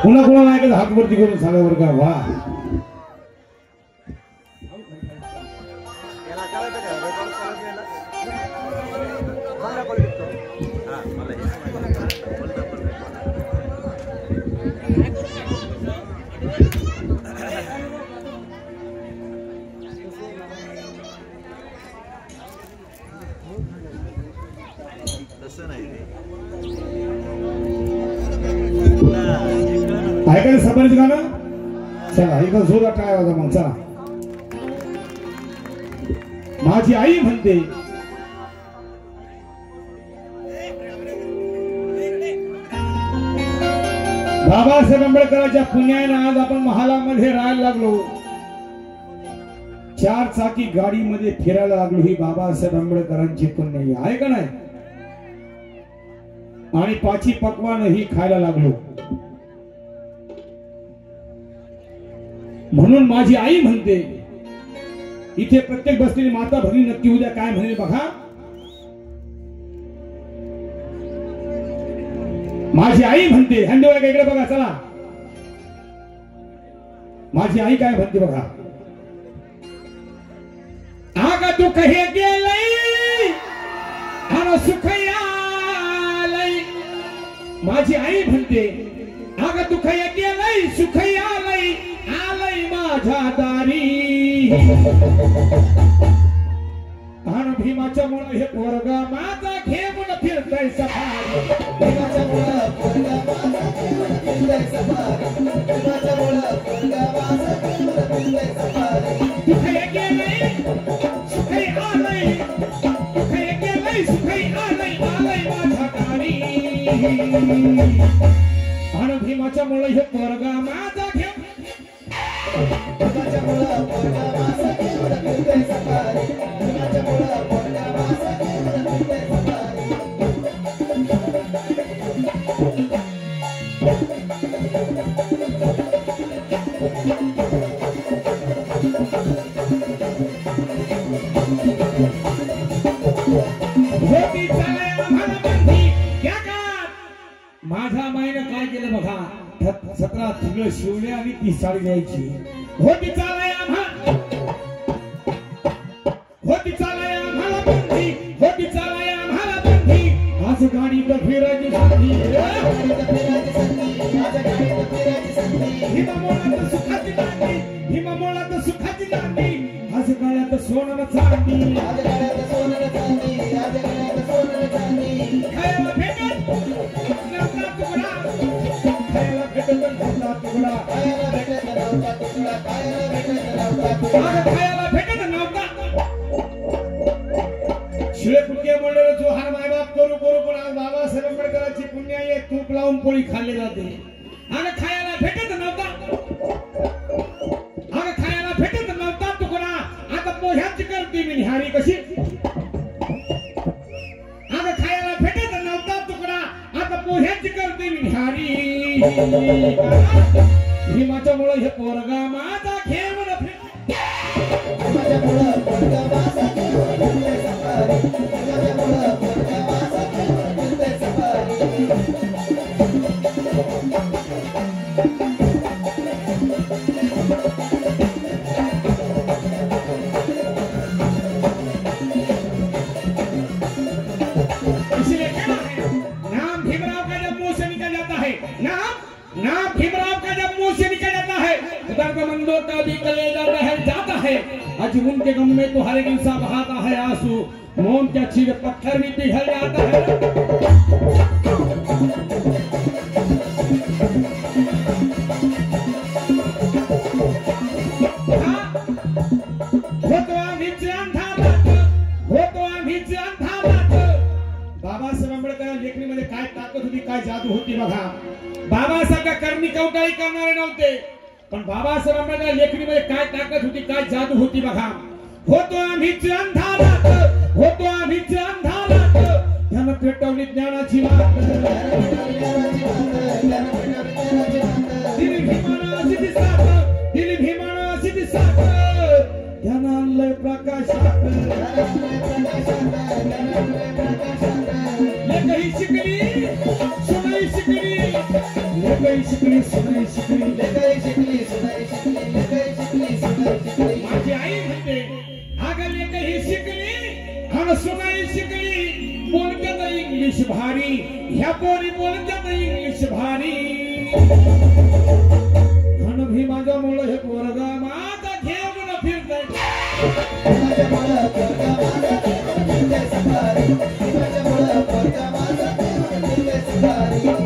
पुन्हा कोणाला ऐकत हात वरती करून सांगा बरं का वा ऐकायला सफारीचं गाणं चला एकदा जोरात टाळ्या वाजवा मग चला माझी आई म्हणते बाबासाहेब आंबेडकरांच्या पुण्याने आज आपण महालामध्ये राहायला लागलो 4 चाकी गाडीमध्ये फिरायला लागलो ही बाबासाहेब आंबेडकरांची पुण्य आहे का नाही आणि पाची पकवान ही खायला लागलो म्हणून माझी आई म्हणते इथे प्रत्येक बसलेली माता भगिनी नक्की उद्या काय म्हणेल बघा माझी आई म्हणते हंडेवाला इकडे बघा चला माझी आई काय म्हणते बघा आगा तू कहे गेलई आणि सुख आलई माझी आई म्हणते आगा तू कहे गेलई सुख आलई आलई माझ्या दारी आणि भीमाच्या मुळे हे पोरगा माझा घेऊन फिरतय सफारी भीमाच्या मुळे पोरगा माझा घेऊन फिरतय सफारी भीमाच्या मुळे पोरगा माझा घेऊन फिरतय सफारी सुखई गेलई सुखई आलई सुखई गेलई सुखई आलई आलई माझ्या दारी आणि भीमाच्या मुळे हे पोरगा माझा घेऊन भीमाच्या मुळे पोरगा माझा घेऊन फिरतय सफारी भीमाच्या मुळे पोरगा माझा घेऊन फिरतय सफारी होती चालय आम्हाला बंदी क्या का माझा माईने काय केलं बघा 17 तिघ शिवले आणि 30 साडी द्यायची होती चालय आम्हाला बंदी होती चालय आम्हाला बंदी आज गाडी तर फिरायची संधी हिमामोळात सुखाची दांडी हिमामोळात सुखाची दांडी आज गाड्यात सोनं चांदी आज गाड्यात सोनं चांदी आज गाड्यात सोनं चांदी खायला भेटत नवता तुकडा खायला भेटत नवता तुकडा खायला भेटत नवता तुकडा खायला भेटत नवता तुकडा खायला भेटत नवता शिळे कुटके बोलले जो हर मायबाप करू करू पण आज बाबासाहेब आंबेडकरांची पुण्य आहे तूप लावून पोळी खाल्ली जाते आणि खायला भेटत नव्हता आणि खायला भेटत नव्हता तुकडा आता पोह्याची करते मी निहारी कशी आता खायला भेटत नव्हता तुकडा आता पोह्याची करते मी निहारी भीमाच्या मुळे हे पोरगा माझा घेऊन भीमाच्या मुळे पोरगा माझा घेऊन फिरतय सफारी भीमाच्या मुळे पोरगा माझा घेऊन फिरतय सफारी इसलिए कहना है नाम भीमराव का जब मुंह से निकल जाता है नाम भीमराव का जब मुंह से निकल जाता है दर्दमंदों का भी कलेजा बहल जाता है आज उनके गम में तो हर एक इंसान बहाता है आंसू मौन के अच्छी पत्थर भी पिघल जाता है बाबासाहेब आंबेडकर लेखणीमध्ये काय ताकद होती काय जादू होती बघा बाबासाहेब करणी कवटाळी करणारे नव्हते पण बाबासाहेब आंबेडकर लेखणीमध्ये काय ताकद होती काय जादू होती बघा होतो आम्हीच अंधारात ध्यान पेटवली ज्ञानाची वाट दिली भीमानाची दिसात ध्यान आणलंय प्रकाशात लेखही शिकली सुनई शिकली लेकई शिकली सुनाई शिकली लेकई शिकली सुनाई शिकली लेकई शिकली सुनाई शिकली माझी आई म्हणते अगं लेकई शिकली आणि सुनाई शिकली बोलतात इंग्लिश भारी ह्या पोरी बोलतात इंग्लिश भारी आणि भीमाच्या मुळे हे पोरगा माझा घेऊन फिरतय भीमाच्या मुळे पोरगा माझा घेऊन फिरतय सफारी भीमाच्या मुळे पोरगा माझा घेऊन फिरतय सफारी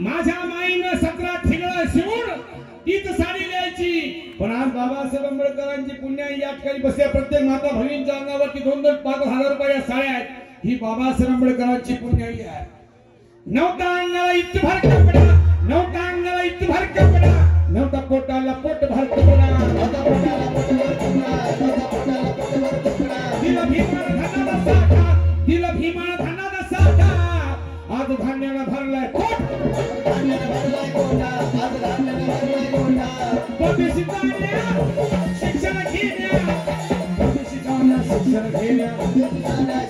माझ्या माईनं 17 ठिगळं शिवून तीच साडी द्यायची पण आज बाबासाहेब आंबेडकरांची पुण्याई या ठिकाणी बसल्या प्रत्येक माता भगिनींच्या अंगावरती 2-5 रुपये साड्या आहेत ही बाबासाहेब आंबेडकरांची पुण्याई आहे नव्हता अंगाला इतभर कपडा नव्हता अंगाला इतभर कपडा नव्हता पोटाला पोटभर कपडा नव्हता पोटाला पोटभर कपडा नव्हता पोटाला पोटभर कपडा दिला भीमानं धनाचा साठा दिला भीमानं धनाचा साठा आज धान्याला भरलाय पोट धान्याला भरलाय कोटा आज धान्याला भरलाय कोटा परदेशी जाण्या शिक्षण घेण्या परदेशी जाण्या शिक्षण घेण्या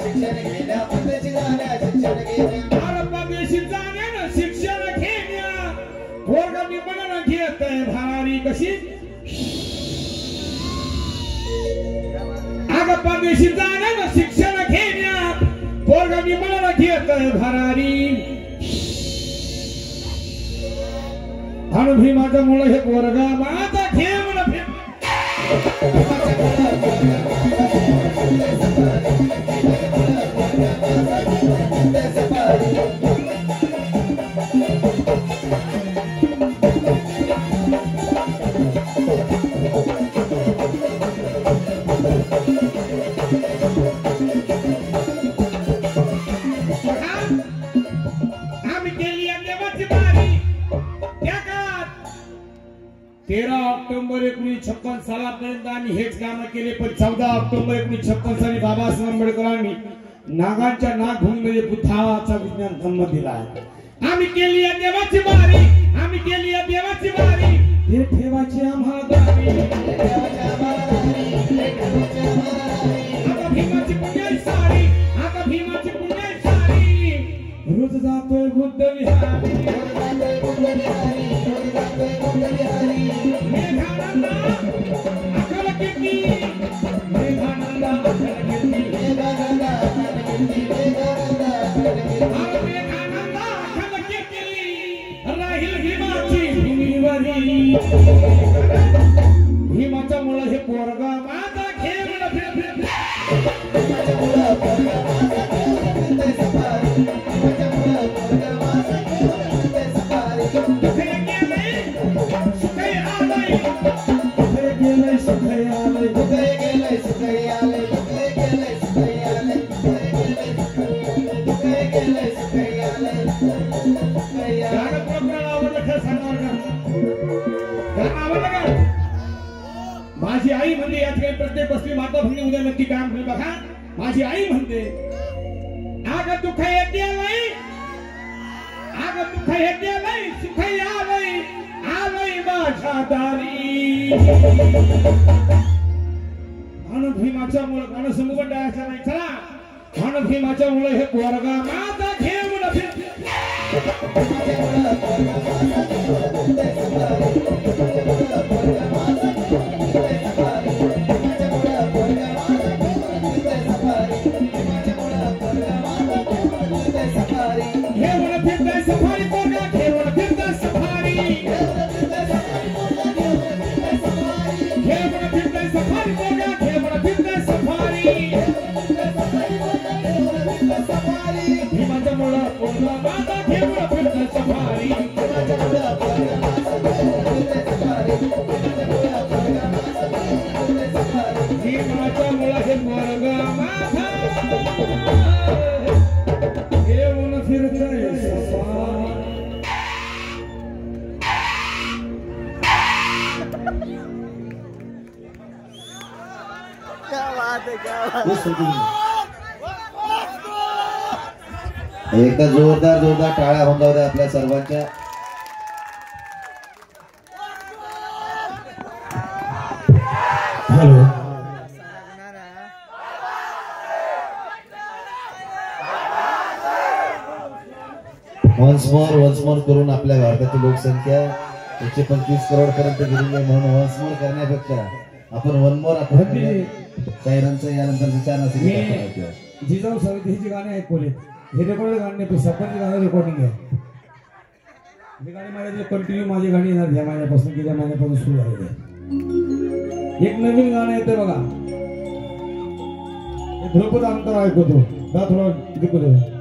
शिक्षण घेण्या परदेशी जाण्या शिक्षण घेण्या अरे परदेशी जाण्या शिक्षण घेण्या पोरगा मी मनाला घेतय भारी कशी अगं परदेशी जाण्या शिक्षण घेण्या पोरगा मी मनाला घेतय भरारी आणि भीमाच्या मुळे हे पोरगा माझा घेऊन आम्ही केली देवाची बारी त्या काळात 13 ऑक्टोबर 1956 सालापर्यंत आम्ही हेच काम केले पण 14 ऑक्टोबर 1956 साली बाबासाहेब आंबेडकरांनी नागांच्या नागभूमीमध्ये बुद्धाचा विज्ञान जन्म दिला आहे आम्ही केली देवाची बारी आम्ही केली देवाची बारी हे ठेवाची आम्हाला दारी आता भीमाची पुण्याई साडी आता भीमाची पुण्याई साडी रोज जातोय बुद्ध विहारी मेघानंदा अकल कीर्ती मेघानंदा अकल कीर्ती मेघानंदा अकल कीर्ती मेघानंदा अकल कीर्ती राहील भीमाची भूमीवरी भीमाच्या मुळे हे पोरगा माझा घेऊन फिरतय सफारी भीमाच्या मुळे पोरगा माझा घेऊन फिरतय सफारी माझी आई म्हणते या ठिकाणी प्रत्येक बसली माता भगिनी उद्या नक्की काम होईल बघा माझी आई म्हणते आग दुःख येते नाही आग दुःख येते नाही सुख आलंय आलंय माझ्या दारी आणि भीमाच्या मुळे गाणं समूह डायचा नाही चला आणि भीमाच्या मुळे हे पोरगा माझा घेऊन फिरतय सफारी पोरगा घेऊन फिरतय सफारी घेऊन फिरतय सफारी पोरगा घेऊन फिरतय सफारी भीमाच्या मुळे पोरगा माझा घेऊन फिरतय सफारी भीमाच्या मुळे हे पोरगा माझा घेऊन फिरतय सफारी एकदा जोरदार जोरदार टाळ्या होऊन जाऊ द्या आपल्या सर्वांच्या. हॅलो वन्स मोर करून आपल्या भारताची लोकसंख्या 125 करोड पर्यंत गेलेली आहे. म्हणून वन्स मोर करण्यापेक्षा आपण वन मोर आपण शायरांचं यानंतर विचार असेल. जिजाऊ समितीची गाणी ऐकवले हे रेकॉर्ड गाणे सरपंच गाणं रेकॉर्डिंग आहे. हे गाणी माझ्या कंटिन्यू माझी गाणी येणार या महिन्यापासून गेल्या महिन्यापासून सुरू झालेले. एक नवीन गाणं येतं बघा, ध्रुपद अंतर ऐकवतो गा थोडं ऐकवतो.